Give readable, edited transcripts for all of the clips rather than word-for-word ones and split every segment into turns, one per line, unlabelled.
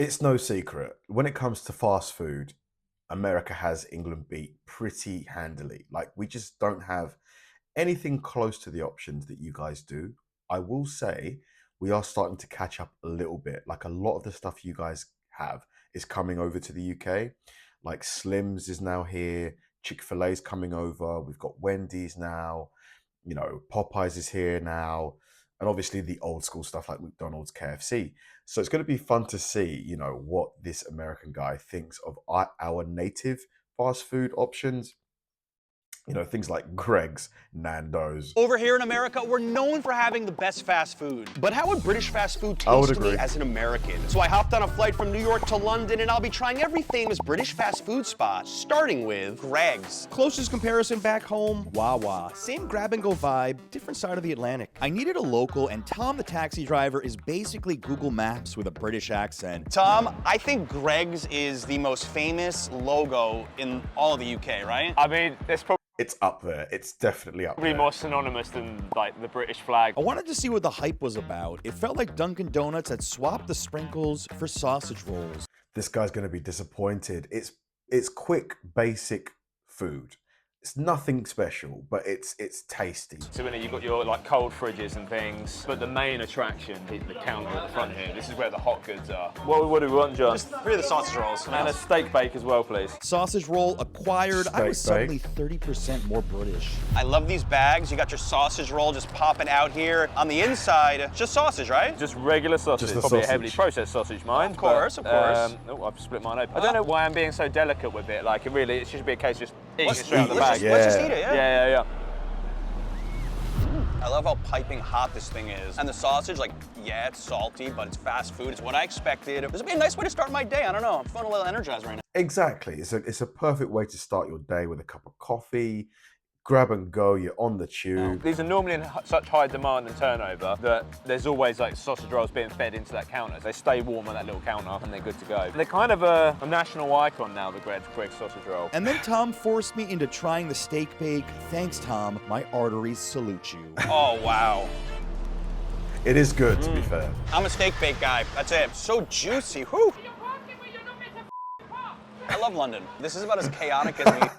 It's no secret. When it comes to fast food, America has England beat pretty handily. Like, we just don't have anything close to the options that you guys do. I will say we are starting to catch up a little bit. Like, a lot of the stuff you guys have is coming over to the UK. Like, Slim's is now here, Chick-fil-A's coming over, we've got Wendy's now, Popeyes is here now, and obviously the old school stuff like McDonald's, KFC. So it's going to be fun to see, what this American guy thinks of our native fast food options. Things like Greg's, Nando's.
Over here in America, we're known for having the best fast food. But how would British fast food
I would
taste to me
agree.
as an American? So I hopped on a flight from New York to London, and I'll be trying every famous British fast food spot, starting with Greg's.
Closest comparison back home, Wawa. Same grab-and-go vibe, different side of the Atlantic. I needed a local, and Tom the taxi driver is basically Google Maps with a British accent.
Tom, I think Greg's is the most famous logo in all of the UK, right?
I mean, there's probably
It's up there. It's definitely up there.
more synonymous than like the British flag.
I wanted to see what the hype was about. It felt like Dunkin' Donuts had swapped the sprinkles for sausage rolls.
This guy's going to be disappointed. It's quick, basic food. It's nothing special, but it's tasty.
So when you've got your like cold fridges and things, but the main attraction is the counter at the front here. This is where the hot goods are. What do we want, John?
Just 3 of the sausage rolls.
And a steak bake as well, please.
Sausage roll acquired. I was
Steak
suddenly 30% more British.
I love these bags. You got your sausage roll just popping out here. On the inside, just sausage, right?
Just regular sausage.
Just the
Probably
sausage.
a heavily processed sausage, mine.
Of course,
but,
of course.
Oh, I've split mine open. I don't know why I'm being so delicate with it. Like, it should be a case of just eating it straight out of the bag.
Let's just eat it,
Yeah.
I love how piping hot this thing is. And the sausage, like, yeah, it's salty, but it's fast food. It's what I expected. This would be a nice way to start my day. I don't know. I'm feeling a little energized right now.
Exactly. It's a perfect way to start your day with a cup of coffee. Grab and go, you're on the tube.
These are normally in such high demand and turnover that there's always like sausage rolls being fed into that counter. They stay warm on that little counter and they're good to go. They're kind of a national icon now, the Greg's sausage roll.
And then Tom forced me into trying the steak bake. Thanks, Tom. My arteries salute you.
Oh, wow.
It is good, to be fair.
I'm a steak bake guy. That's it. So juicy. Whew. I love London. This is about as chaotic as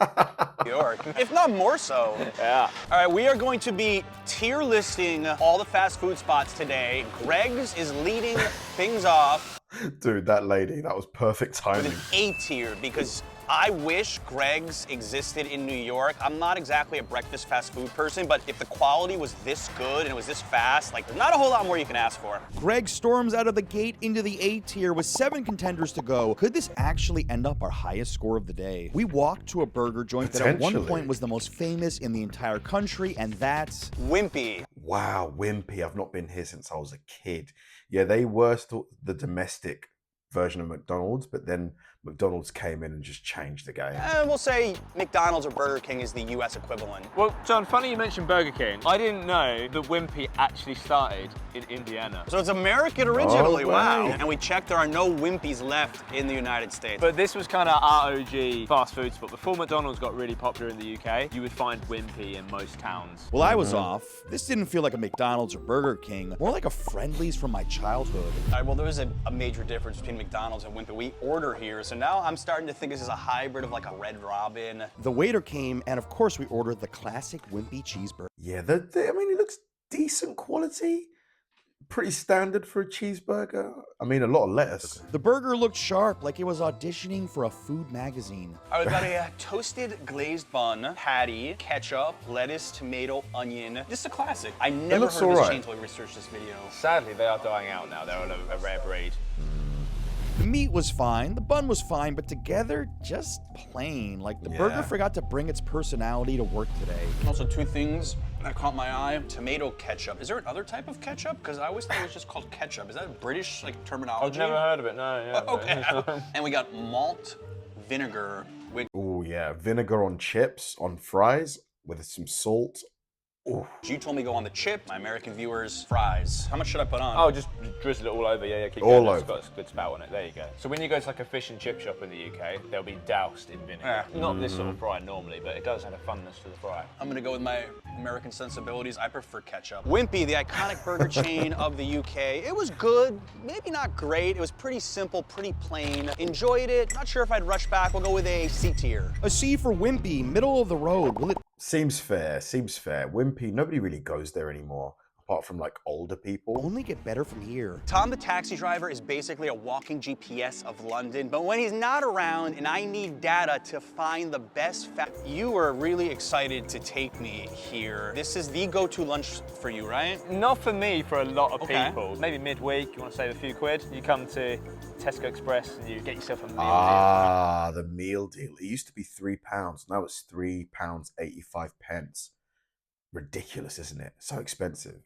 New York, if not more so.
Yeah.
All right, we are going to be tier listing all the fast food spots today. Greg's is leading things off
Dude, that lady, that was perfect
with
timing.
an A tier because I wish Greg's existed in New York. I'm not exactly a breakfast fast food person, but if the quality was this good and it was this fast, like, there's not a whole lot more you can ask for.
Greg storms out of the gate into the A tier with 7 contenders to go. Could this actually end up our highest score of the day? We walked to a burger joint that at one
Potentially.
point was the most famous in the entire country, and that's
Wimpy.
Wow, Wimpy. I've not been here since I was a kid. Yeah, they were still the domestic version of McDonald's, but then McDonald's came in and just changed the game.
We'll say McDonald's or Burger King is the US equivalent.
Well, John, funny you mentioned Burger King. I didn't know that Wimpy actually started in Indiana.
So it's American originally,
Oh,
wow.
wow.
And we checked, there are no Wimpys left in the United States.
But this was kind of our OG fast food spot. Before McDonald's got really popular in the UK, you would find Wimpy in most towns.
well, I was off. This didn't feel like a McDonald's or Burger King, more like a Friendly's from my childhood.
All right, well, there is a major difference between McDonald's and Wimpy. We order here, so now I'm starting to think this is a hybrid of like a Red Robin.
The waiter came, and of course we ordered the classic Wimpy cheeseburger.
Yeah, I mean, it looks decent quality. Pretty standard for a cheeseburger. I mean, a lot of lettuce.
The burger looked sharp, like it was auditioning for a food magazine.
All right, we've got a toasted glazed bun, patty, ketchup, lettuce, tomato, onion. Just a classic. I never
looks
heard of this
alright.
chain until we researched this video.
Sadly, they are dying out now. They're a rare breed.
The meat was fine, the bun was fine, but together, just plain. Like the burger
Yeah.
forgot to bring its personality to work today.
Also, 2 things that caught my eye. Tomato ketchup. Is there another type of ketchup? Because I always thought it was just called ketchup. Is that a British terminology?
I've never heard of it, no. Yeah,
Okay. And we got malt vinegar, which
Oh yeah, vinegar on chips, on fries with some salt. Ooh.
You told me go on the chip, my American viewers, fries. How much should I put on?
Oh, just drizzle it all over. Yeah, keep
All
going. It's
over.
got a good spout on it. There you go. So when you go to like a fish and chip shop in the UK, they'll be doused in vinegar.
Yeah.
Not this sort of fry normally, but it does have a funness to the fry.
I'm gonna go with my American sensibilities. I prefer ketchup. Wimpy, the iconic burger chain of the UK. It was good, maybe not great. It was pretty simple, pretty plain. Enjoyed it. Not sure if I'd rush back. We'll go with a C tier.
A C for Wimpy, middle of the road. Will it
Seems fair, seems fair. Wimpy, nobody really goes there anymore, apart from like older people.
only get better from here?
Tom the taxi driver is basically a walking GPS of London, but when he's not around and I need data to find the best you were really excited to take me here. This is the go-to lunch for you, right?
Not for me, for a lot of
Okay.
people. Maybe midweek, you want to save a few quid, you come to Tesco Express and you get yourself a meal deal.
Ah, the meal deal. It used to be £3. Now it's £3.85. Ridiculous, isn't it? So expensive.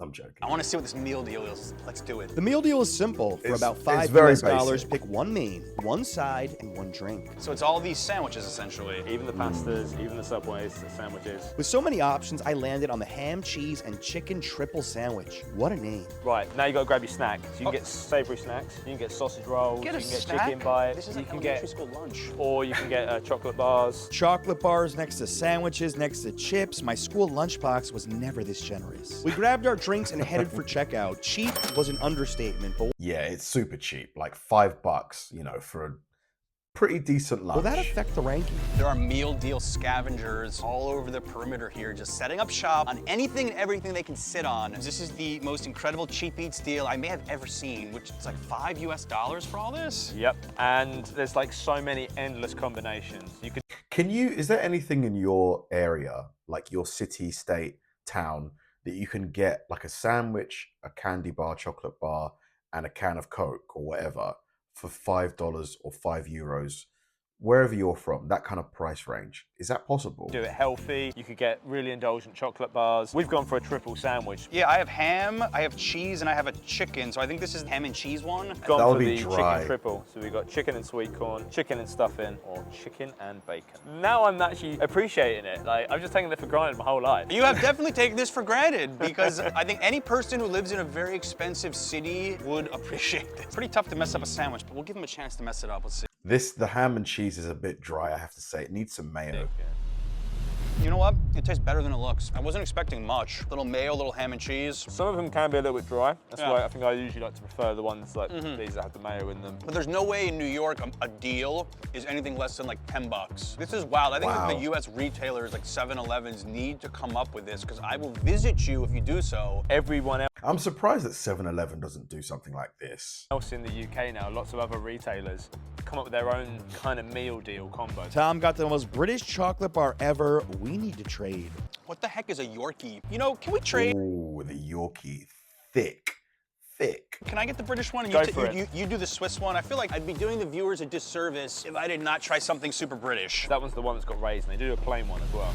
I'm joking.
I want to see what this meal deal is. Let's do it.
The meal deal is simple. For
It's-
about
it's
$5
very
dollars,
basic.
pick one main, one side, and one drink.
So it's all these sandwiches, essentially.
Even the pastas, even the Subways, the sandwiches.
With so many options, I landed on the ham, cheese, and chicken triple sandwich. What a name.
Right, now you got to grab your snack. So you can get savoury snacks, you can get sausage rolls,
Get
you
a
can get
snack?
chicken bites,
This is
you
like
can
elementary
get,
school lunch.
or you can get chocolate bars.
Chocolate bars next to sandwiches, next to chips. My school lunchbox was never this generous. We grabbed our drinks and headed for checkout. Cheap was an understatement, but
Yeah, it's super cheap, like $5, you know, for a pretty decent lunch.
will that affect the ranking?
There are meal deal scavengers all over the perimeter here, just setting up shop on anything and everything they can sit on. This is the most incredible cheap eats deal I may have ever seen, which is like $5 US for all this.
Yep, and there's like so many endless combinations. You could
Is there anything in your area, like your city, state, town, that you can get like a sandwich, a candy bar, chocolate bar, and a can of Coke or whatever for $5 or €5, wherever you're from, that kind of price range? Is that possible?
do it healthy. You could get really indulgent chocolate bars. We've gone for a triple sandwich.
Yeah, I have ham, I have cheese, and I have a chicken. So I think this is the ham and cheese one.
Gone
That'll
for
be
the
dry.
chicken triple. So we've got chicken and sweet corn, chicken and stuffing, or chicken and bacon. Now I'm actually appreciating it. Like, I've just taken it for granted my whole life.
You have definitely taken this for granted because I think any person who lives in a very expensive city would appreciate this. Pretty tough to mess up a sandwich, but we'll give them a chance to mess it up. Let's see.
The ham and cheese is a bit dry, I have to say. It needs some mayo.
You know what? It tastes better than it looks. I wasn't expecting much. Little mayo, little ham and cheese.
Some of them can be a little bit dry. That's
Yeah.
why I think I usually like to prefer the ones like these that have the mayo in them.
But there's no way in New York a deal is anything less than like $10. This is wild. I think that
Wow.
the US retailers like 7-Elevens need to come up with this because I will visit you if you do so.
Everyone
I'm surprised that 7-Eleven doesn't do something like this.
else in the UK now, lots of other retailers come up with their own kind of meal deal combo.
Tom got the most British chocolate bar ever. We need to trade.
What the heck is a Yorkie? You know, can we trade?
Ooh, the Yorkie. Thick. Thick.
Can I get the British one and
Go
you,
for it.
you do the Swiss one? I feel like I'd be doing the viewers a disservice if I did not try something super British.
That one's the one that's got raisin. They do a plain one as well.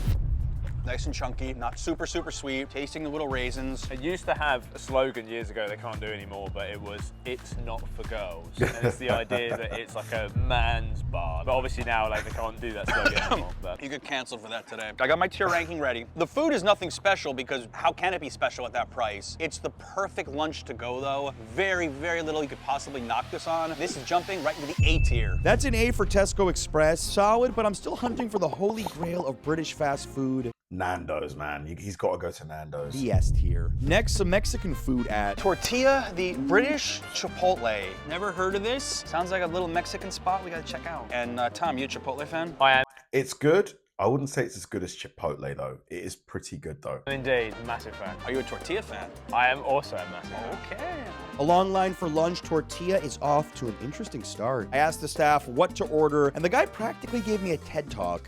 Nice and chunky, not super sweet, tasting the little raisins.
It used to have a slogan years ago they can't do anymore, but it was, "It's not for girls." And it's the idea that it's like a man's bar. But obviously now like they can't do that slogan anymore. But
You get canceled for that today. I got my tier ranking ready. The food is nothing special because how can it be special at that price? It's the perfect lunch to go though. Very, very little you could possibly knock this on. This is jumping right into the A tier.
That's an A for Tesco Express. Solid, but I'm still hunting for the holy grail of British fast food.
Nando's, man. He's got to go to Nando's.
The S tier. Next, some Mexican food at
Tortilla, the British Chipotle. Never heard of this? Sounds like a little Mexican spot we gotta check out. And Tom, you a Chipotle fan?
I am
It's good. I wouldn't say it's as good as Chipotle, though. It is pretty good, though.
indeed a massive fan.
Are you a tortilla fan?
I am also a massive fan.
Okay.
a long line for lunch. Tortilla is off to an interesting start. I asked the staff what to order, and the guy practically gave me a TED talk.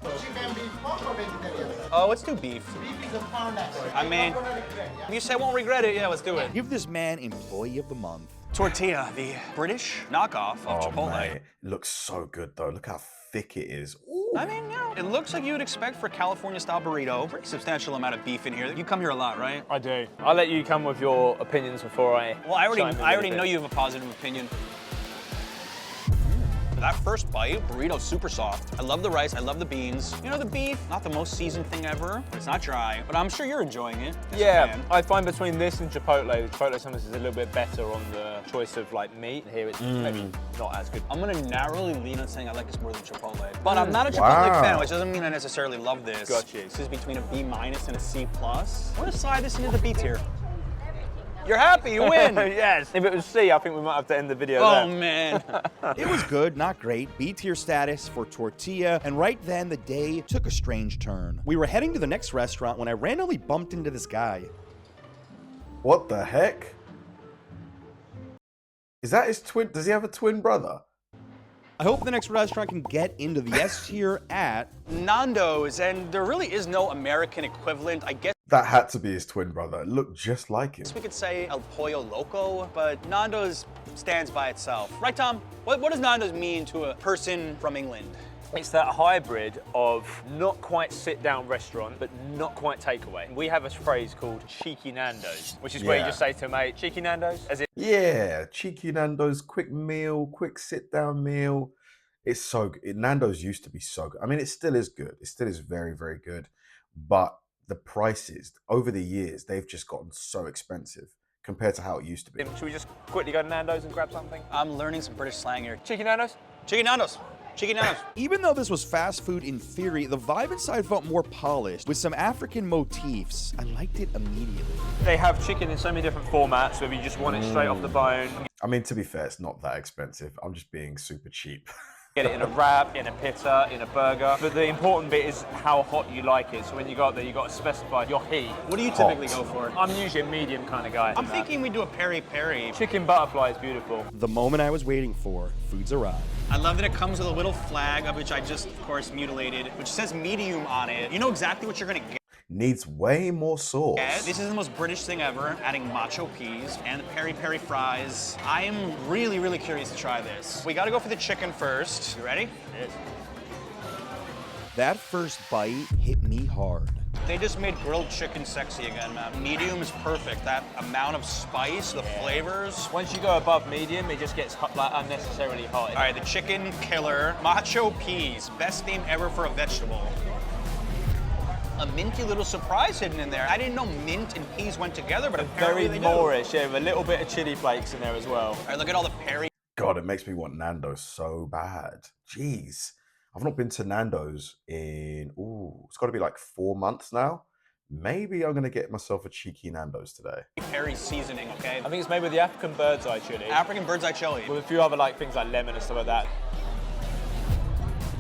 Oh, let's do beef. I mean, if you say I won't regret it, yeah, let's do it.
Give this man Employee of the Month.
Tortilla, the British knockoff of Chipotle.
mate. It looks so good, though. Look how thick it is. Ooh.
I mean, yeah, it looks like you would expect for California-style burrito. Pretty substantial amount of beef in here. You come here a lot, right?
I do. I'll let you come with your opinions before I.
Well, I
chime in
already
with
know
it.
you have a positive opinion. That first bite, burrito's super soft. I love the rice, I love the beans. You know, the beef, not the most seasoned thing ever, but it's not dry. But I'm sure you're enjoying it.
Yeah, I find between this and Chipotle, Chipotle sometimes is a little bit better on the choice of like meat. Here it's maybe not as good.
I'm gonna narrowly lean on saying I like this more than Chipotle. But I'm not a Chipotle fan, which doesn't mean I necessarily love this.
Gotcha.
This is between a B- and a C+. I'm gonna slide this into the B tier. You're happy, you win.
Yes. If it was C, I think we might have to end the video
Oh,
there.
man.
It was good, not great. B-tier status for Tortilla, and right then the day took a strange turn. We were heading to the next restaurant when I randomly bumped into this guy.
What the heck? Is that his twin? Does he have a twin brother?
I hope the next restaurant can get into the S tier at
Nando's, and there really is no American equivalent. I guess
That had to be his twin brother. It looked just like him.
we could say El Pollo Loco, but Nando's stands by itself. Right, Tom? What does Nando's mean to a person from England?
It's that hybrid of not quite sit-down restaurant, but not quite takeaway. We have a phrase called cheeky Nando's, which is where you
Yeah.
just say to a mate, cheeky Nando's, as in,
Yeah, cheeky Nando's, quick meal, quick sit-down meal. It's so good. Nando's used to be so good. I mean, it still is good. It still is very, very good. But the prices over the years, they've just gotten so expensive compared to how it used to be.
should we just quickly go to Nando's and grab something?
I'm learning some British slang here.
Cheeky Nando's?
Chicken Nando's. Chicken Nando's.
Even though this was fast food in theory, the vibe inside felt more polished, with some African motifs. I liked it immediately.
They have chicken in so many different formats, whether you just want it straight off the bone,
I mean, to be fair, it's not that expensive. I'm just being super cheap.
get it in a wrap, in a pita, in a burger. But the important bit is how hot you like it. So when you go up there, you got to specify your heat.
What do you typically go for?
I'm usually a medium kind of guy.
I'm thinking we do a peri-peri.
Chicken butterfly is beautiful.
The moment I was waiting for, food's arrived.
I love that it comes with a little flag, of which I just, of course, mutilated, which says medium on it. You know exactly what you're gonna get.
Needs way more sauce.
This is the most British thing ever, adding macho peas and the peri-peri fries. I am really, really curious to try this. We gotta go for the chicken first. You ready?
Yes.
That first bite hit me hard.
They just made grilled chicken sexy again, man. Medium is perfect. That amount of spice, the flavors.
Once you go above medium, it just gets hot, like unnecessarily hot.
All right, the chicken killer. Macho peas, best name ever for a vegetable. A minty little surprise hidden in there. I didn't know mint and peas went together, but apparently
Very
they do.
Moorish, yeah, with a little bit of chili flakes in there as well.
All right, look at all the peri.
God, it makes me want Nando's so bad. Jeez. I've not been to Nando's in, it's got to be like 4 months now. Maybe I'm going to get myself a cheeky Nando's today.
Peri seasoning, okay?
I think it's made with the African bird's eye chili.
African bird's eye chili.
With a few other like things like lemon and stuff like that.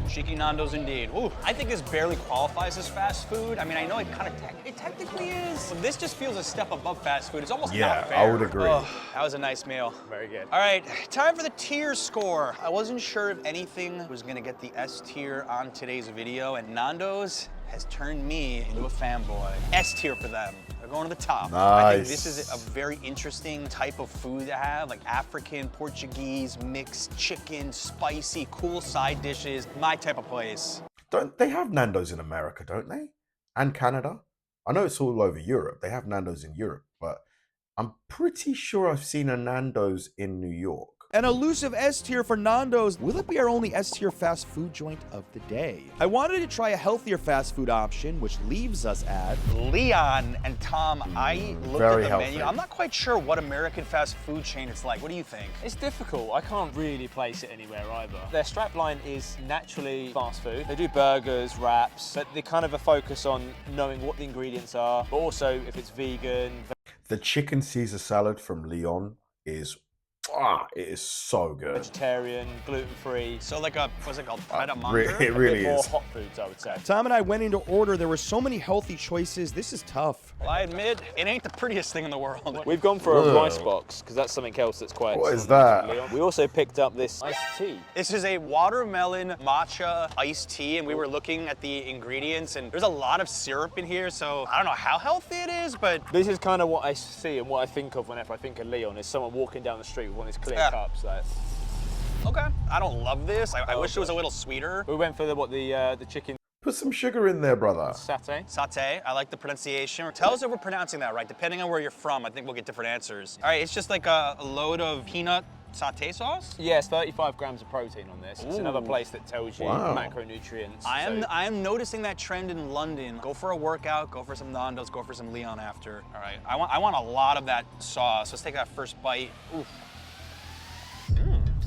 Cheeky Nando's indeed. Ooh, I think this barely qualifies as fast food. I mean, I know it kind of it technically is. But this just feels a step above fast food. It's almost not fair.
I would agree.
Oh, that was a nice meal.
Very good.
All right, time for the tier score. I wasn't sure if anything was gonna get the S tier on today's video, and Nando's has turned me into a fanboy. S tier for them. They're going to the top. I think this is a very interesting type of food to have, like African, Portuguese, mixed chicken, spicy, cool side dishes. My type of place.
Don't they have Nando's in America, don't they? And Canada? I know it's all over Europe. They have Nando's in Europe, but I'm pretty sure I've seen a Nando's in New York.
An elusive S tier for Nando's. Will it be our only S tier fast food joint of the day? I wanted to try a healthier fast food option, which leaves us at
Leon and Tom, I looked
very
at the
healthy.
menu. I'm not quite sure what American fast food chain it's like. What do you think?
It's difficult. I can't really place it anywhere either. Their strapline is naturally fast food. They do burgers, wraps, but they kind of a focus on knowing what the ingredients are, but also if it's vegan.
The chicken Caesar salad from Leon is, it is so good.
Vegetarian, gluten-free.
So like a, what's it called? Pret a
It
A
really
bit more
is.
hot foods, I would say.
Tom and I went into order. There were so many healthy choices. This is tough.
Well, I admit, it ain't the prettiest thing in the world.
We've gone for a
Ugh.
rice box, because that's something else that's quite...
What is that?
Leon. We also picked up this iced tea.
This is a watermelon matcha iced tea, and we were looking at the ingredients, and there's a lot of syrup in here, so I don't know how healthy it is, but
This is kind of what I see and what I think of whenever I think of Leon, is someone walking down the street with one of these clear
Yeah.
cups. Like.
okay. I don't love this. I wish it was a little sweeter.
We went for the chicken
Put some sugar in there, brother.
satay.
Satay, I like the pronunciation. Tell us if we're pronouncing that right. Depending on where you're from, I think we'll get different answers. All right, it's just like a load of peanut satay sauce?
Yes, 35 grams of protein on this. It's another place that tells you
Wow.
macronutrients.
I am noticing that trend in London. Go for a workout, go for some Nando's, go for some Leon after. All right, I want a lot of that sauce. Let's take that first bite. Oof.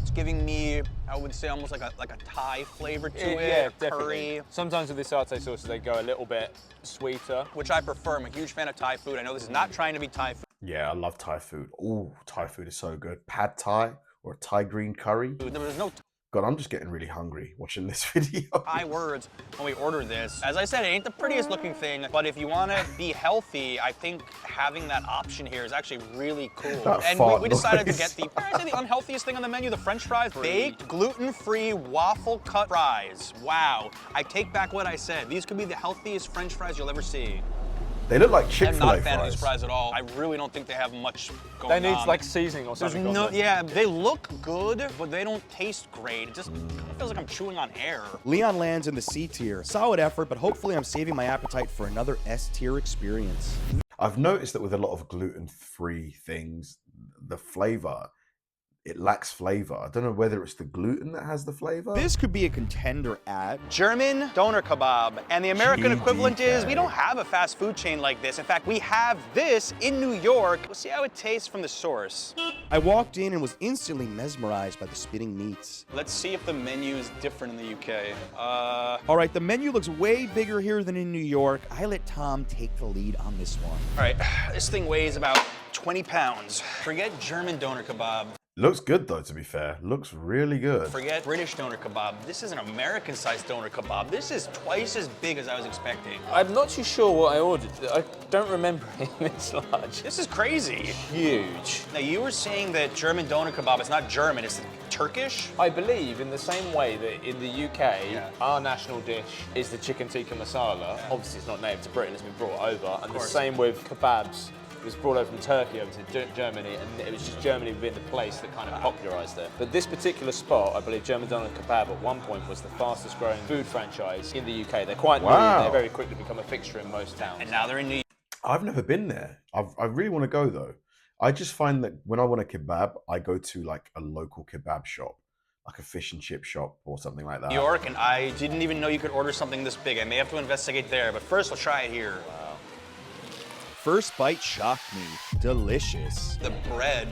It's giving me, I would say, almost like a Thai flavor to it.
Yeah,
curry.
definitely. Sometimes with the satay sauces, they go a little bit sweeter.
Which I prefer. I'm a huge fan of Thai food. I know this is not trying to be Thai food.
Yeah, I love Thai food. Oh, Thai food is so good. Pad Thai or Thai green curry.
There's no
God, I'm just getting really hungry watching this video.
Thai words when we order this. As I said, it ain't the prettiest looking thing, but if you want to be healthy, I think having that option here is actually really cool.
That
And
fart
we decided to
noise.
get the unhealthiest thing on the menu, the French fries. Baked, gluten-free, waffle cut fries. Wow. I take back what I said. These could be the healthiest French fries you'll ever see.
They look like
I'm
Chick-fil-A
not a fan of these
fries.
fries at all. I really don't think they have much going
They need
on.
like seasoning or
There's
something. on
no,
them.
yeah, they look good, but they don't taste great. It just kind of feels like I'm chewing on air.
Leon lands in the C tier. Solid effort, but hopefully I'm saving my appetite for another S tier experience.
I've noticed that with a lot of gluten-free things, the flavor, it lacks flavor. I don't know whether it's the gluten that has the flavor.
This could be a contender at
German doner kebab. And the American equivalent is we
GDK.
don't have a fast food chain like this. In fact, we have this in New York. We'll see how it tastes from the source.
I walked in and was instantly mesmerized by the spitting meats.
Let's see if the menu is different in the UK.
All right, the menu looks way bigger here than in New York. I let Tom take the lead on this one.
All right, this thing weighs about 20 pounds. Forget German doner kebab.
Looks good though, to be fair. Looks really good.
Forget British doner kebab. This is an American-sized doner kebab. This is twice as big as I was expecting.
I'm not too sure what I ordered. I don't remember it this large.
This is crazy.
Huge.
Now, you were saying that German doner kebab is not German, it's Turkish?
I believe in the same way that in the UK, our national dish is the chicken tikka masala. Obviously, it's not native to Britain, it's been brought over. And the same with kebabs. It was brought over from Turkey over to Germany, and it was just Germany being the place that kind of popularised it. But this particular spot, I believe German doner kebab at one point was the fastest growing food franchise in the UK. They're quite new,
Wow.
they very quickly become a fixture in most towns.
And now they're in New York.
I've never been there. I really want to go though. I just find that when I want a kebab, I go to like a local kebab shop, like a fish and chip shop or something like that.
New York, and I didn't even know you could order something this big. I may have to investigate there, but first we'll try it here.
First bite shocked me. Delicious.
The bread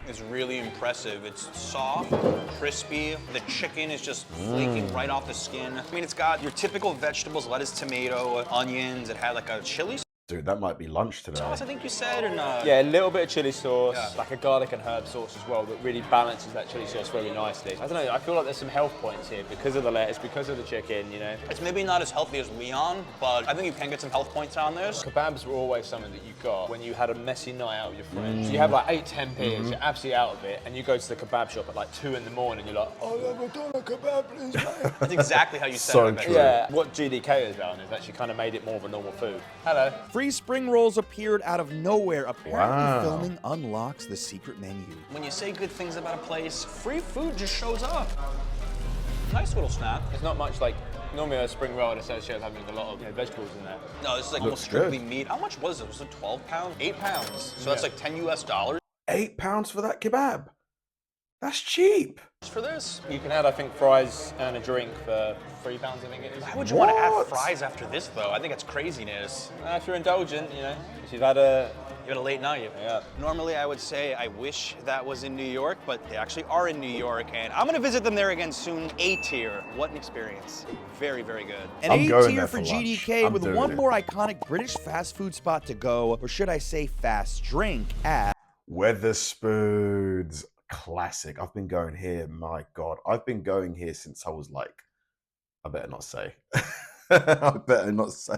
is really impressive. It's soft, crispy. The chicken is just flaking right off the skin. I mean, it's got your typical vegetables, lettuce, tomato, onions. It had like a chili
Dude, that might be lunch today.
sauce, I think you said, and
Yeah, a little bit of chili sauce,
Yeah.
like a garlic and herb sauce as well, that really balances that chili sauce very nicely. I don't know, I feel like there's some health points here because of the lettuce, because of the chicken, you know.
it's maybe not as healthy as Leon, but I think you can get some health points on this.
Kebabs were always something that you got when you had a messy night out with your friends. You have like 8-10 beers, you're absolutely out of it, and you go to the kebab shop at like 2 in the morning, you're like, oh, have a doner kebab, please, mate.
That's exactly how you said
So
it. I bet.
true.
Yeah, what GDK has done is actually kind of made it more of a normal food. Hello.
Free spring rolls appeared out of nowhere. Apparently,
Wow.
filming unlocks the secret menu.
When you say good things about a place, free food just shows up. Nice little snack.
There's not much like, normally a spring roll I'd associate with having a lot of vegetables in there.
No, this is like
Looks
almost strictly
good.
meat. How much was it? Was it 12 pounds? 8 pounds. So that's like 10 US dollars
£8 for that kebab. That's cheap.
for this.
You can add, I think, fries and a drink for £3, I think it is.
Why would you want to add
What?
fries after this, though? I think it's craziness.
If you're indulgent, you know, if you've had a...
You had a late night.
Yeah.
Normally, I would say I wish that was in New York, but they actually are in New York, and I'm gonna visit them there again soon. A tier. What an experience. Very, very good.
An
I'm
A
going
tier
there
for
for lunch.
GDK
I'm
with
doing
one
it.
more iconic British fast food spot to go, or should I say fast drink at
Wetherspoons. Classic. I've been going here, my God. I've been going here since I was like, I better not say. I better not say.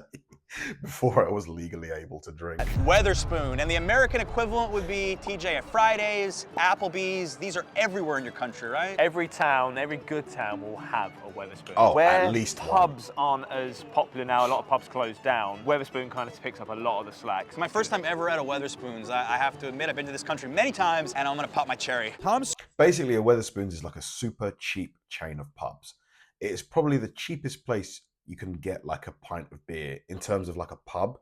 Before I was legally able to drink.
Wetherspoon, and the American equivalent would be TJ Fridays, Applebee's. These are everywhere in your country, right?
Every town, every good town will have a Wetherspoon.
Oh,
Where
at least one.
pubs aren't as popular now, a lot of pubs closed down, Wetherspoon kind of picks up a lot of the slack.
It's my first time ever at a Wetherspoons. I have to admit, I've been to this country many times, and I'm gonna pop my cherry.
Tom's
Basically, a Wetherspoons is like a super cheap chain of pubs. It is probably the cheapest place you can get like a pint of beer in terms of like a pub.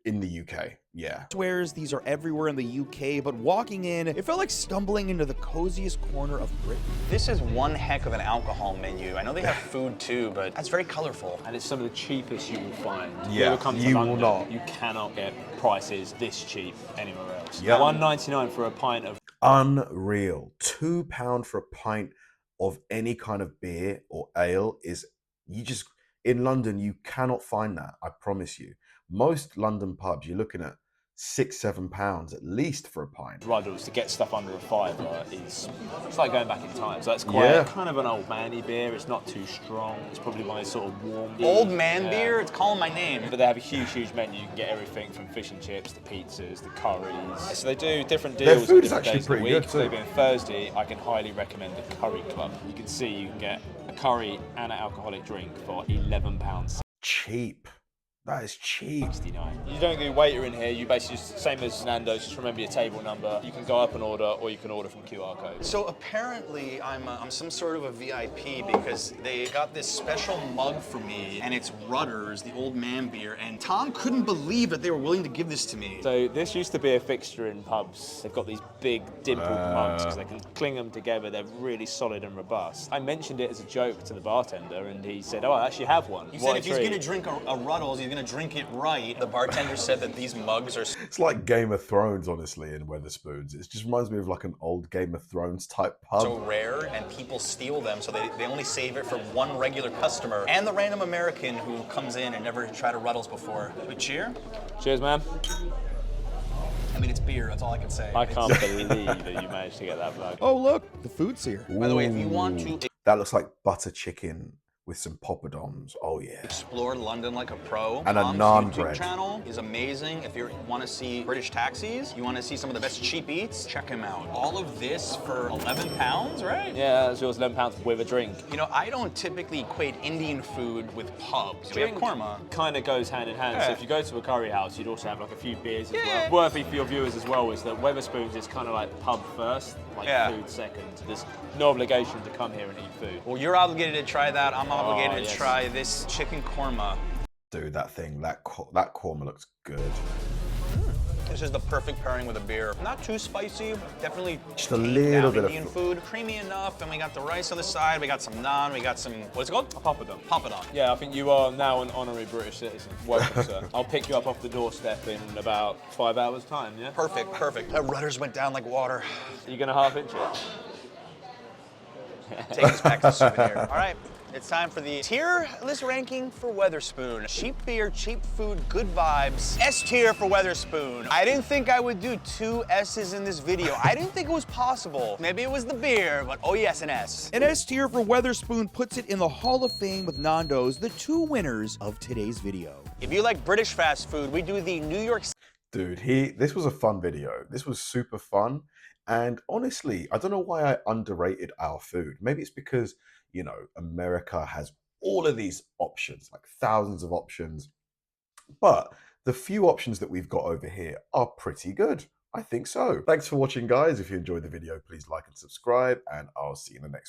In the UK, yeah.
Swears these are everywhere in the UK, but walking in, it felt like stumbling into the coziest corner of Britain.
This is one heck of an alcohol menu. I know they have food too, but that's very colorful.
And it's some of the cheapest you will find.
Yeah,
If you ever come to
you will
London,
not.
You cannot get prices this cheap anywhere else.
Yeah.
$1.99 for a pint of
Unreal. £2 for a pint of any kind of beer or ale is, in London, you cannot find that, I promise you. Most London pubs, you're looking at £6-7 at least for a pint.
Ruddles to get stuff under a fiver is, it's like going back in time. So that's quite kind of an old manny beer. It's not too strong. It's probably my sort of warm
Old man beer, it's calling my name.
But they have a huge menu. You can get everything from fish and chips, the pizzas, the curries. So they do different deals.
Their food is
different
actually
days of the
pretty
week.
good
So
too.
being Thursday, I can highly recommend the Curry Club. You can see you can get a curry and an alcoholic drink for £11.
Cheap. That is cheap.
69. You don't do waiter in here, you basically just, same as Nando's, just remember your table number. You can go up and order, or you can order from QR code.
So apparently I'm some sort of a VIP because they got this special mug for me, and it's Rutter's, the old man beer, and Tom couldn't believe that they were willing to give this to me.
So this used to be a fixture in pubs. They've got these big dimpled mugs because they can cling them together. They're really solid and robust. I mentioned it as a joke to the bartender, and he said, "Oh, I actually have one."
He said if he's going to drink a Ruddles, he's going to drink it right. The bartender said that these mugs are...
It's like Game of Thrones, honestly, in Wetherspoons. It just reminds me of like an old Game of Thrones type pub.
so rare, and people steal them, so they only save it for one regular customer and the random American who comes in and never tried a Ruddles before. We cheer?
Cheers, man.
I mean, it's beer, that's all I can say.
I can't believe that you managed to get that mug.
Oh, look, the food's here.
By the way, if you want to
That looks like butter chicken with some poppadoms. Oh yeah.
explore London like a pro,
And a
Tom's
naan
YouTube
bread.
channel is amazing. If you want to see British taxis, you want to see some of the best cheap eats, check him out. All of this for £11, right?
Yeah, that's yours, £11 with a drink.
You know, I don't typically equate Indian food with pubs. We have korma.
Kind of goes hand in hand. So
Yeah.
if you go to a curry house, you'd also have like a few beers as well.
Yeah.
Worthy for your viewers as well is that Wetherspoons is kind of like pub first, like
Yeah.
food second. There's no obligation to come here and eat food.
Well, you're obligated to try that. I'm obligated
yes.
to try this chicken korma.
Dude, that thing, that korma looks good.
This is the perfect pairing with a beer. Not too spicy, definitely
Just a little bit of
Indian food. Creamy enough, and we got the rice on the side, we got some naan, we got some, what's it called?
A poppadom.
Poppadom.
Yeah, I think you are now an honorary British citizen. Welcome, sir. I'll pick you up off the doorstep in about 5 hours' time, yeah?
Perfect, perfect. That rudders went down like water.
Are you going to half inch it?
Take this back to souvenir. All right, it's time for the tier list ranking for Wetherspoon. Cheap beer, cheap food, good vibes. S tier for Wetherspoon. I didn't think I would do 2 S's in this video. I didn't think it was possible. Maybe it was the beer, but oh yes, an S.
An S tier for Wetherspoon puts it in the Hall of Fame with Nando's, the 2 winners of today's video.
If you like British fast food, we do the New York
Dude, this was a fun video. This was super fun. And honestly, I don't know why I underrated our food. Maybe it's because, you know, America has all of these options, like thousands of options. But the few options that we've got over here are pretty good. I think so. Thanks for watching, guys. If you enjoyed the video, please like and subscribe, and I'll see you in the next one.